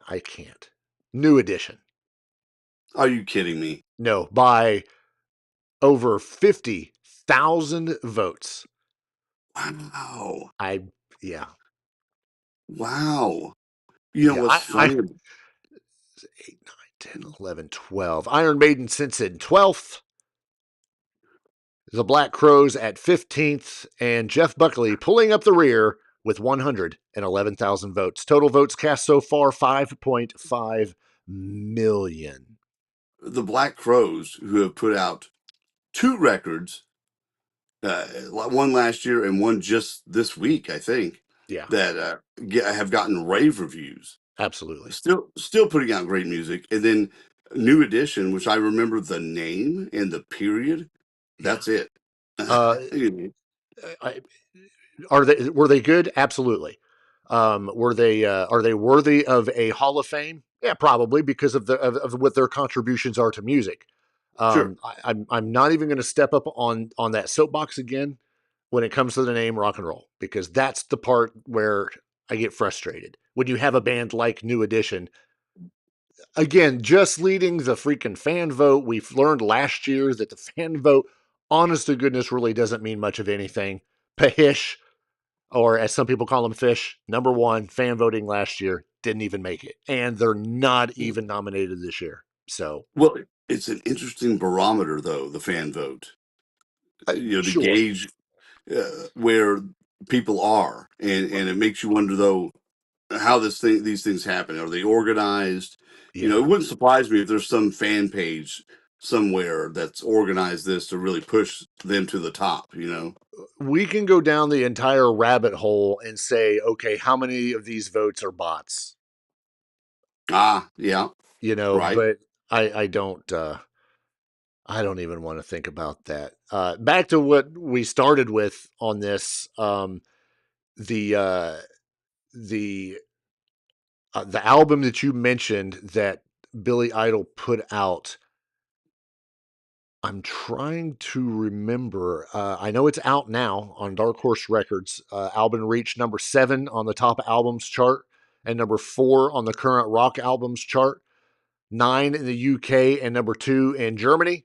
I can't. New Edition. are you kidding me? No, by over 50,000 votes. Wow. Yeah. Wow. You know what's funny? 8, 9, 10, 11, 12. Iron Maiden sits in 12th. The Black Crowes at 15th. And Jeff Buckley pulling up the rear with 111,000 votes. Total votes cast so far, 5.5 million. The Black Crowes, who have put out 2 records, one last year and one just this week, I think, that have gotten rave reviews. Absolutely. Still putting out great music. And then New Edition, which I remember the name and the period. That's it. Were they good? Absolutely. Are they worthy of a Hall of Fame? Yeah, probably because of what their contributions are to music. Sure. I'm not even going to step up on that soapbox again when it comes to the name rock and roll, because that's the part where I get frustrated when you have a band like New Edition. Again, just leading the freaking fan vote. We've learned last year that the fan vote, honest to goodness, really doesn't mean much of anything. Pahish, or as some people call them, Fish, number 1 fan voting last year, didn't even make it. And they're not even nominated this year. So, well, it's an interesting barometer, though, the fan vote. To gauge where people are, and it makes you wonder, though, how these things happen. Are they organized? Yeah. It wouldn't surprise me if there's some fan page somewhere that's organized this to really push them to the top. We can go down the entire rabbit hole and say, okay, how many of these votes are bots? Yeah. Right. But I don't even want to think about that. Back to what we started with on this, the album that you mentioned that Billy Idol put out, I'm trying to remember. I know it's out now on Dark Horse Records. Album reached number 7 on the top albums chart and number 4 on the current rock albums chart, 9 in the UK and number 2 in Germany.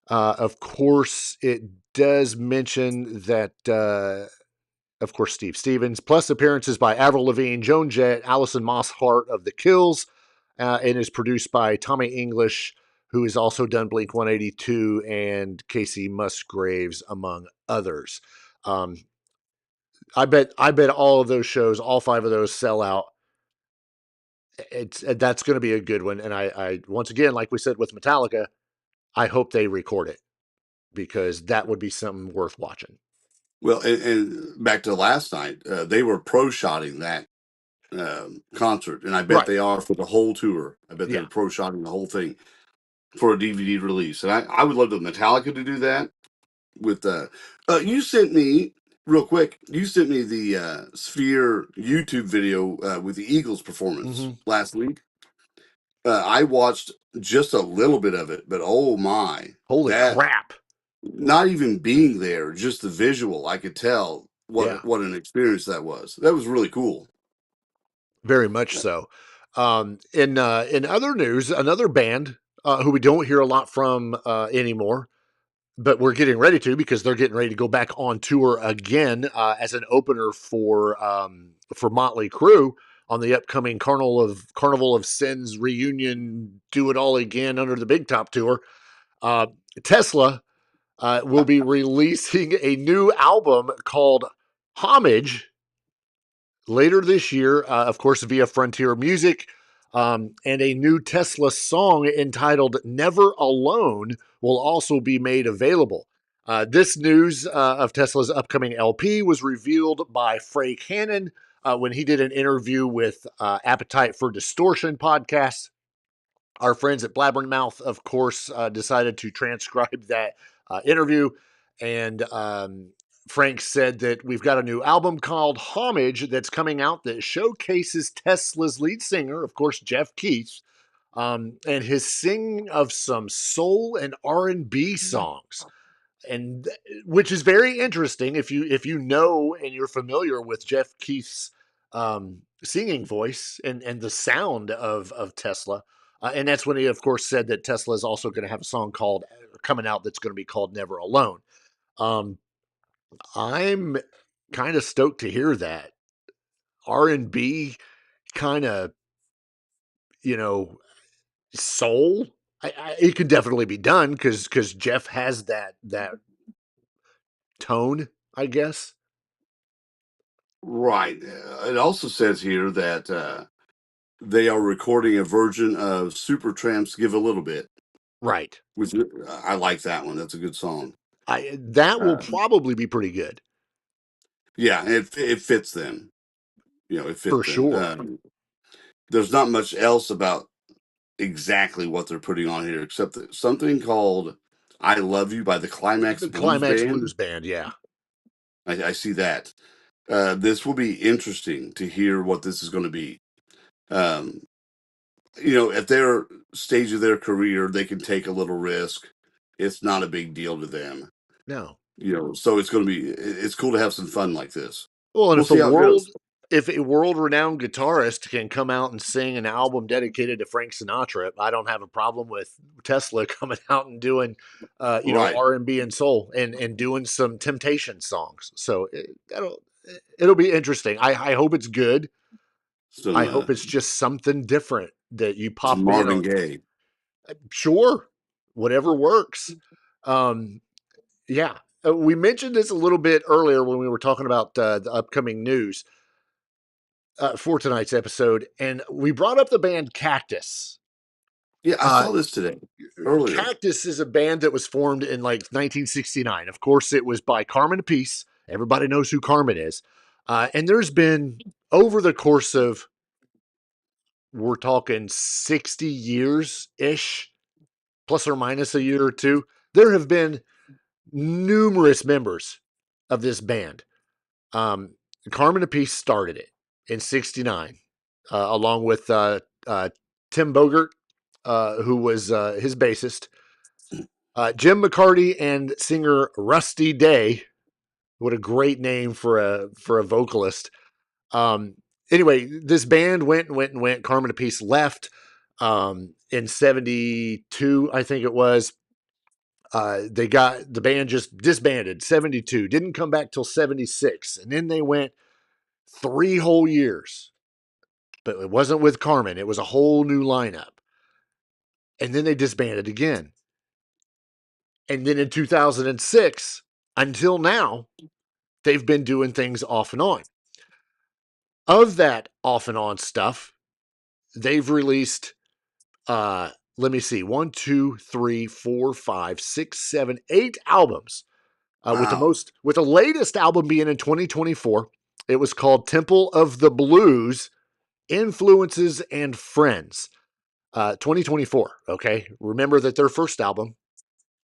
Of course, it does mention that, of course, Steve Stevens, plus appearances by Avril Lavigne, Joan Jett, Alison Mosshart of The Kills, and is produced by Tommy English, who has also done Blink 182 and Casey Musgraves, among others. I bet all of those shows, all 5 of those, sell out. That's going to be a good one. And I once again, like we said with Metallica, I hope they record it, because that would be something worth watching. Well, and back to last night, they were pro-shotting that concert, and I bet they are for the whole tour. I bet they're pro-shotting the whole thing for a DVD release. And I would love the Metallica to do that. With you sent me real quick. You sent me the Sphere YouTube video with the Eagles performance last week. I watched just a little bit of it, but oh my, holy crap! Not even being there, just the visual, I could tell what an experience that was. That was really cool. Very much so. In other news, another band who we don't hear a lot from anymore, but we're getting ready to, because they're getting ready to go back on tour again as an opener for Motley Crue on the upcoming Carnival of Sins reunion, Do It All Again Under the Big Top tour. Tesla will be releasing a new album called Homage later this year, of course, via Frontier Music, and a new Tesla song entitled Never Alone will also be made available. This news of Tesla's upcoming LP was revealed by Frank Hannon when he did an interview with Appetite for Distortion podcast. Our friends at Blabbermouth, of course, decided to transcribe that interview, and Frank said that we've got a new album called Homage that's coming out that showcases Tesla's lead singer, of course, Jeff Keith, and his singing of some soul and R&B songs, and which is very interesting if you know and you're familiar with Jeff Keith's singing voice and the sound of Tesla. And that's when he, of course, said that Tesla is also going to have a song coming out that's going to be called Never Alone. I'm kind of stoked to hear that. R&B kind of, soul. It could definitely be done because Jeff has that tone, I guess. Right. It also says here that they are recording a version of Supertramp's "Give a Little Bit." Right. Which I like that one. That's a good song. That will probably be pretty good. Yeah, it fits them. It fits for them. Sure. There's not much else about exactly what they're putting on here, except that something called "I Love You" by the Climax Blues Band. Yeah, I see that. This will be interesting to hear what this is going to be. At their stage of their career, they can take a little risk. It's not a big deal to them. No. So it's cool to have some fun like this. Well, and if a world-renowned guitarist can come out and sing an album dedicated to Frank Sinatra, I don't have a problem with Tesla coming out and doing, R&B and soul and doing some Temptation songs. So it'll be interesting. I hope it's good. I hope it's just something different that you pop in Marvin on. Gaye. Sure, whatever works. Yeah. We mentioned this a little bit earlier when we were talking about the upcoming news for tonight's episode, and we brought up the band Cactus. Yeah, I saw this today. Earlier. Cactus is a band that was formed in 1969. Of course, it was by Carmen Apice. Everybody knows who Carmen is. And there's been, over the course of, we're talking 60 years-ish, plus or minus a year or two, there have been numerous members of this band. Carmen Apice started it in 69, along with Tim Bogert, who was his bassist. Jim McCarty and singer Rusty Day. What a great name for a vocalist. Anyway, this band went and went and went. Carmen Apice left in 72, I think it was. The band just disbanded. 72, didn't come back till 76, and then they went 3 whole years. But it wasn't with Carmen. It was a whole new lineup. And then they disbanded again. And then in 2006, until now, they've been doing things off and on. Of that off and on stuff, they've released, let me see, 1, 2, 3, 4, 5, 6, 7, 8 albums. Wow. With the latest album being in 2024. It was called Temple of the Blues, Influences and Friends. 2024, okay? Remember that their first album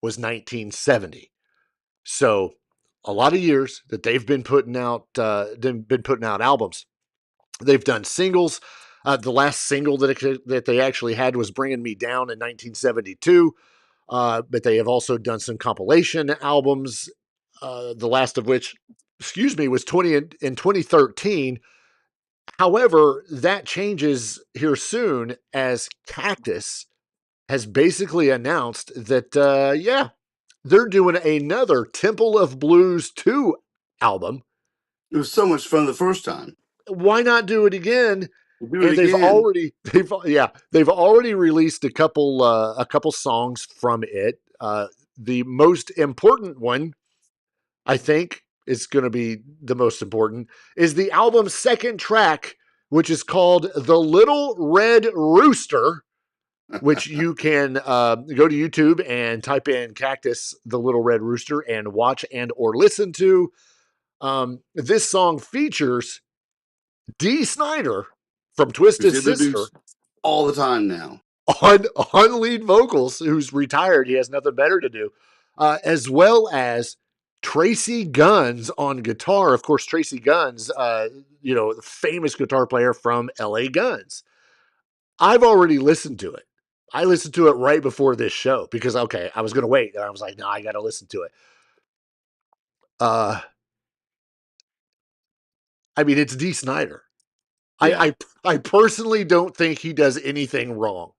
was 1970. So a lot of years that they've been putting out albums. They've done singles. The last single that they actually had was Bringing Me Down in 1972. But they have also done some compilation albums, the last of which, was in 2013. However, that changes here soon as Cactus has basically announced that, they're doing another Temple of Blues 2 album. It was so much fun the first time. Why not do it again? Do it again. They've already released a couple songs from it. The most important one, I think, is going to be the most important, is the album's second track, which is called The Little Red Rooster, which you can go to YouTube and type in Cactus, The Little Red Rooster, and watch and or listen to. This song features Dee Snider from Twisted Sister all the time now on lead vocals, who's retired. He has nothing better to do, as well as Tracii Guns on guitar. Of course, Tracii Guns, the famous guitar player from LA Guns. I've already listened to it. I listened to it right before this show because, I was going to wait. And I was like, no, I got to listen to it. It's Dee Snider. Yeah. I personally don't think he does anything wrong.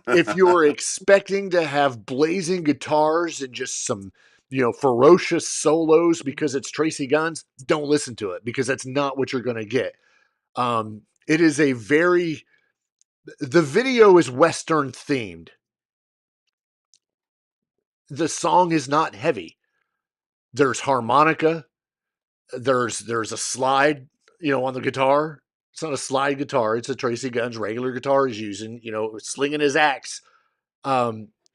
If you're expecting to have blazing guitars and just some, ferocious solos because it's Tracii Guns, don't listen to it because that's not what you're going to get. It is the video is Western themed. The song is not heavy. There's harmonica. There's a slide, on the guitar. It's not a slide guitar. It's a Tracii Guns regular guitar he's using, slinging his axe.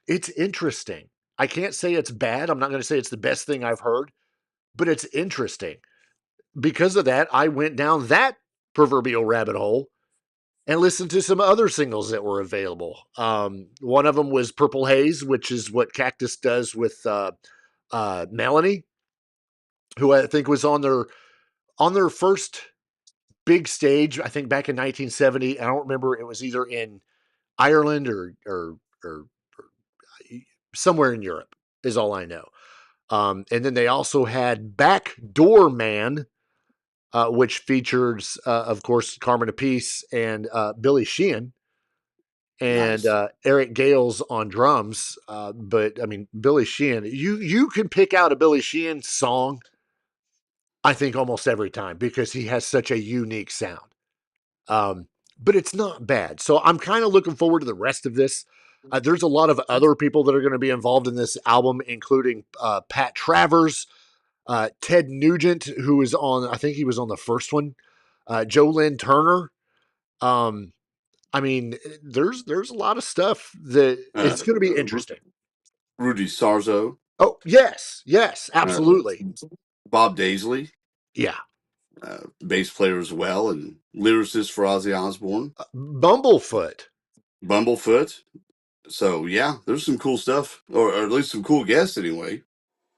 It's interesting. I can't say it's bad. I'm not going to say it's the best thing I've heard, but it's interesting. Because of that, I went down that proverbial rabbit hole and listened to some other singles that were available. One of them was Purple Haze, which is what Cactus does with Melanie, who I think was on their first big stage, I think back in 1970. I don't remember. It was either in Ireland or somewhere in Europe is all I know. And then they also had Backdoor Man, which features, of course, Carmen Apice and Billy Sheehan and nice. Eric Gales on drums. But Billy Sheehan, you can pick out a Billy Sheehan song, I think, almost every time because he has such a unique sound. But it's not bad. So I'm kind of looking forward to the rest of this. There's a lot of other people that are going to be involved in this album, including Pat Travers, Ted Nugent, who was on, I think he was on the first one, Joe Lynn Turner. There's a lot of stuff that it's going to be interesting. Rudy Sarzo. Oh, yes, absolutely. Bob Daisley. Yeah. Bass player as well, and lyricist for Ozzy Osbourne. Bumblefoot. So, yeah, there's some cool stuff, or at least some cool guests anyway.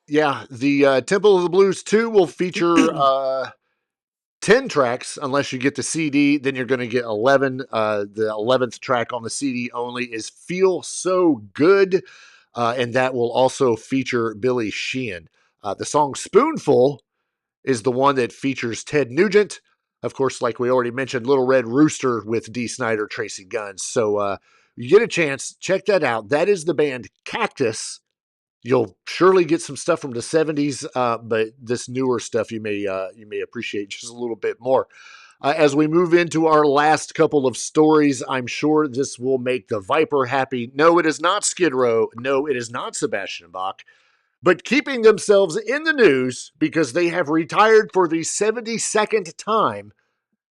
Yeah, the Temple of the Blues 2 will feature 10 tracks, unless you get the CD, then you're going to get 11. The 11th track on the CD only is Feel So Good. and that will also feature Billy Sheehan. The song Spoonful is the one that features Ted Nugent. Of course, like we already mentioned, Little Red Rooster with D. Snider, Tracii Guns. So you get a chance, check that out. That is the band Cactus. You'll surely get some stuff from the 70s, but this newer stuff you may appreciate just a little bit more. As we move into our last couple of stories, I'm sure this will make the Viper happy. No, it is not Skid Row. No, it is not Sebastian Bach. But keeping themselves in the news because they have retired for the 72nd time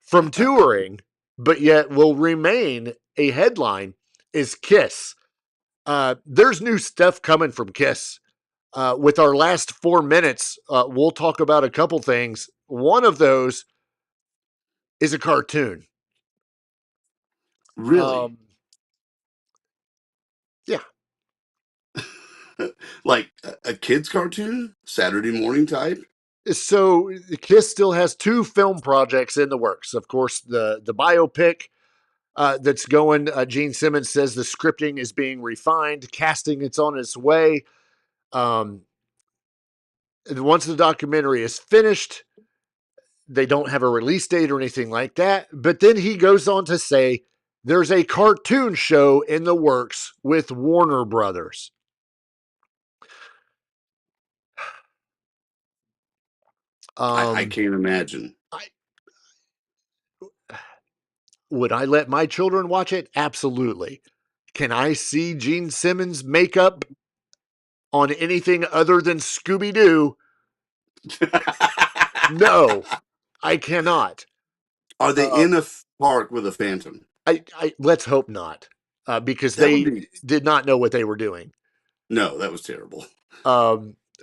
from touring, but yet will remain a headline, is Kiss. There's new stuff coming from Kiss. With our last 4 minutes, we'll talk about a couple things. One of those is a cartoon. Really? Yeah. Like a kid's cartoon? Saturday morning type? So Kiss still has 2 film projects in the works. Of course, the biopic that's going. Gene Simmons says the scripting is being refined, casting it's on its way. Once the documentary is finished, they don't have a release date or anything like that. But then he goes on to say there's a cartoon show in the works with Warner Brothers. I can't imagine. Would I let my children watch it? Absolutely. Can I see Gene Simmons makeup on anything other than Scooby-Doo? No, I cannot. Are they in a park with a phantom? I let's hope not, because they did not know what they were doing. No, that was terrible.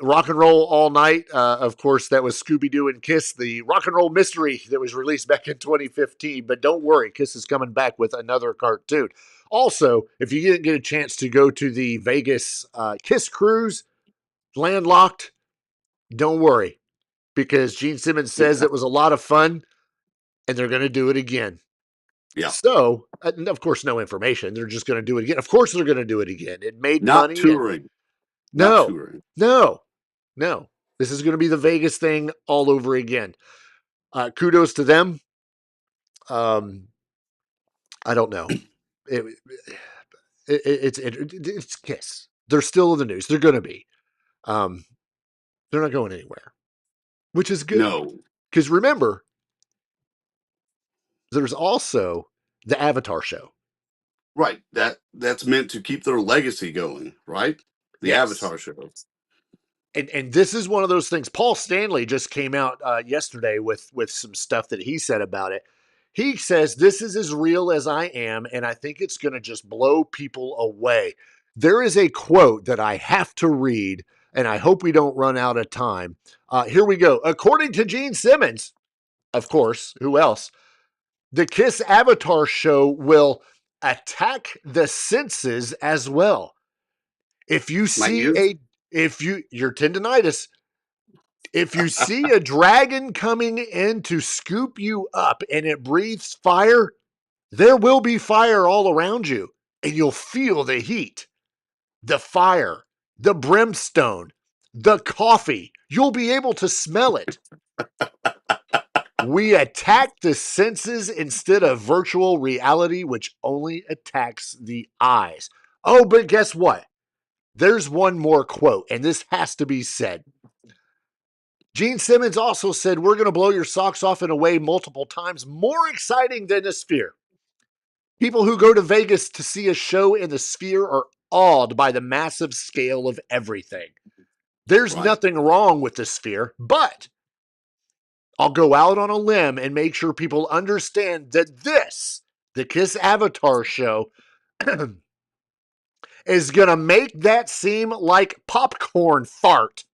Rock and Roll All Night, of course, that was Scooby-Doo and Kiss, the rock and roll mystery that was released back in 2015. But don't worry, Kiss is coming back with another cartoon. Also, if you didn't get a chance to go to the Vegas Kiss cruise, landlocked, don't worry, because Gene Simmons says it was a lot of fun, and they're going to do it again. Yeah. So, of course, no information. They're just going to do it again. Of course, they're going to do it again. It made Not money. Touring. No, Not touring. No. This is going to be the Vegas thing all over again. Kudos to them. I don't know. It's Kiss. They're still in the news. They're going to be. They're not going anywhere, which is good. No. Because remember, there's also the Avatar show. Right. That's meant to keep their legacy going, right? The Avatar show. And this is one of those things. Paul Stanley just came out yesterday with some stuff that he said about it. He says, this is as real as I am, and I think it's going to just blow people away. There is a quote that I have to read, and I hope we don't run out of time. Here we go. According to Gene Simmons, of course, who else? The Kiss Avatar show will attack the senses as well. If you see your tendinitis, if you see a dragon coming in to scoop you up and it breathes fire, there will be fire all around you and you'll feel the heat, the fire, the brimstone, the coffee. You'll be able to smell it. We attack the senses instead of virtual reality, which only attacks the eyes. Oh, but guess what? There's one more quote, and this has to be said. Gene Simmons also said, we're going to blow your socks off in a way multiple times more exciting than the Sphere. People who go to Vegas to see a show in the Sphere are awed by the massive scale of everything. There's nothing wrong with the Sphere, but I'll go out on a limb and make sure people understand that this, the Kiss Avatar show, is going to make that seem like popcorn fart.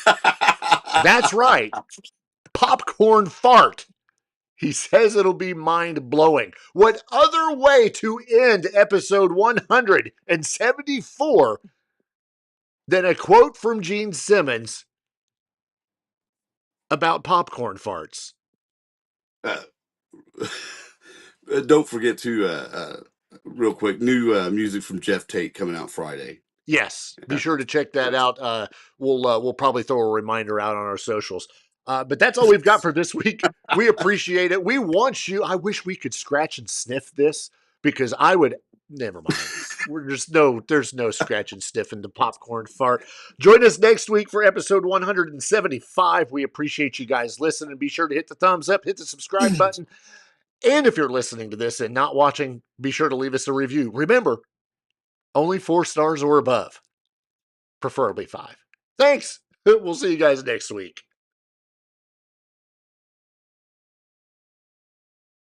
That's right. Popcorn fart. He says it'll be mind-blowing. What other way to end episode 174 than a quote from Gene Simmons about popcorn farts? Don't forget to, real quick, new music from Jeff Tate coming out Friday. Yes, be sure to check that out. We'll probably throw a reminder out on our socials. But that's all we've got for this week. We appreciate it. We want you. I wish we could scratch and sniff this because I would. Never mind. There's no scratch and sniff in the popcorn fart. Join us next week for episode 175. We appreciate you guys listening. Be sure to hit the thumbs up, hit the subscribe button. And if you're listening to this and not watching, be sure to leave us a review. Remember, only 4 stars or above. Preferably 5. Thanks. We'll see you guys next week.